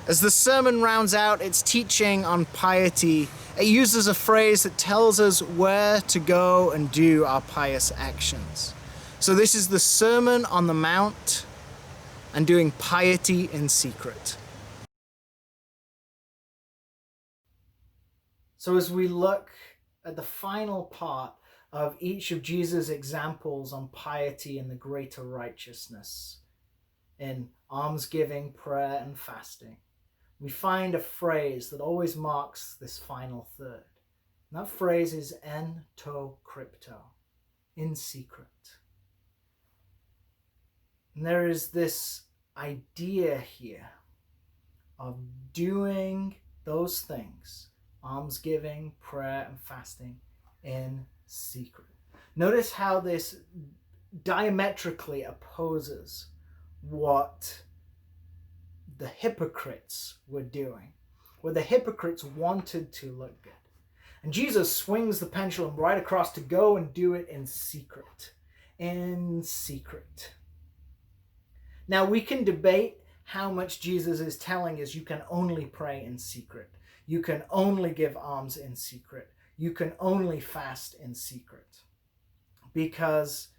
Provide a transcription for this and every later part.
As the sermon rounds out its teaching on piety, it uses a phrase that tells us where to go and do our pious actions. So this is the Sermon on the Mount and doing piety in secret. So as we look at the final part of each of Jesus' examples on piety and the greater righteousness in almsgiving, prayer, and fasting, we find a phrase that always marks this final third. And that phrase is en to crypto, in secret. And there is this idea here of doing those things, almsgiving, prayer, and fasting, in secret. Notice how this diametrically opposes what the hypocrites were doing, where the hypocrites wanted to look good. And Jesus swings the pendulum right across to go and do it in secret. In secret. Now we can debate how much Jesus is telling us you can only pray in secret. You can only give alms in secret. You can only fast in secret. Because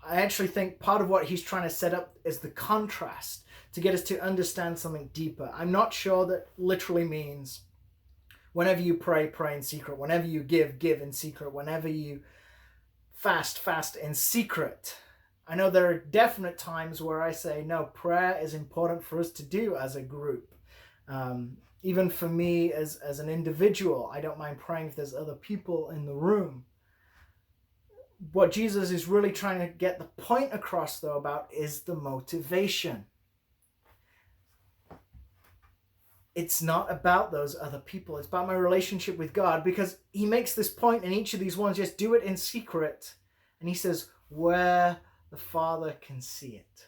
I actually think part of what he's trying to set up is the contrast to get us to understand something deeper. I'm not sure that literally means whenever you pray, pray in secret. Whenever you give, give in secret. Whenever you fast, fast in secret. I know there are definite times where I say, no, prayer is important for us to do as a group. Even for me as an individual, I don't mind praying if there's other people in the room. What Jesus is really trying to get the point across, though, about is the motivation. It's not about those other people. It's about my relationship with God, because he makes this point in each of these ones, just do it in secret. And he says, where the Father can see it.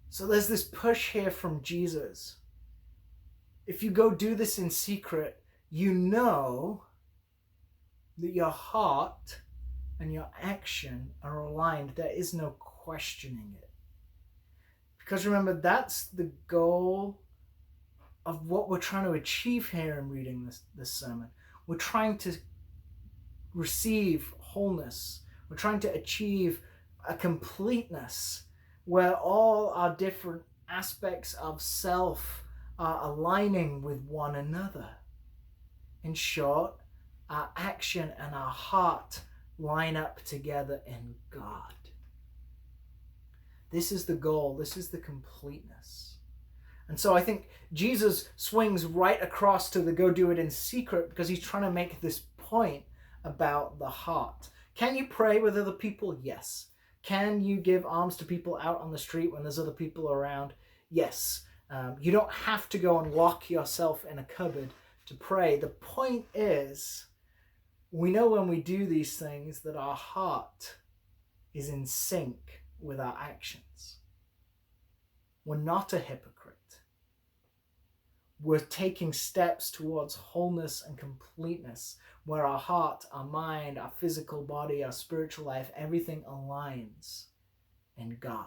So there's this push here from Jesus. If you go do this in secret, you know that your heart and your action are aligned. There is no questioning it. Because remember, that's the goal of what we're trying to achieve here in reading this sermon. We're trying to receive wholeness. We're trying to achieve a completeness where all our different aspects of self are aligning with one another. In short, our action and our heart line up together in God. This is the goal. This is the completeness. And so I think Jesus swings right across to the go do it in secret because he's trying to make this point about the heart. Can you pray with other people? Yes. Can you give alms to people out on the street when there's other people around? Yes. You don't have to go and lock yourself in a cupboard to pray. The point is, we know when we do these things that our heart is in sync with our actions. We're not a hypocrite. We're taking steps towards wholeness and completeness where our heart, our mind, our physical body, our spiritual life, everything aligns in God.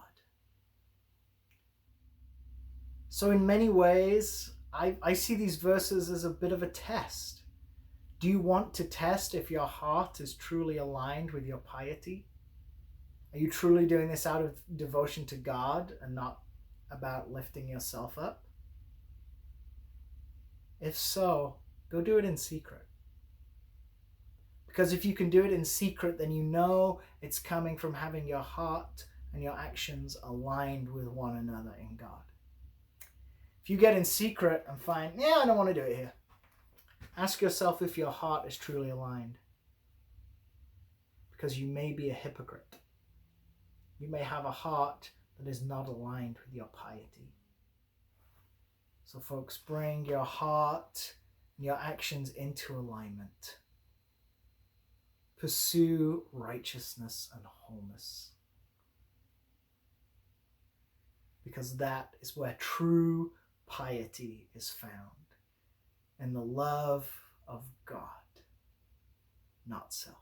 So in many ways, I see these verses as a bit of a test. Do you want to test if your heart is truly aligned with your piety? Are you truly doing this out of devotion to God and not about lifting yourself up? If so, go do it in secret. Because if you can do it in secret, then you know it's coming from having your heart and your actions aligned with one another in God. If you get in secret and find, I don't want to do it here, ask yourself if your heart is truly aligned. Because you may be a hypocrite. You may have a heart that is not aligned with your piety. So folks, bring your heart and your actions into alignment. Pursue righteousness and wholeness. Because that is where true piety is found. In the love of God, not self.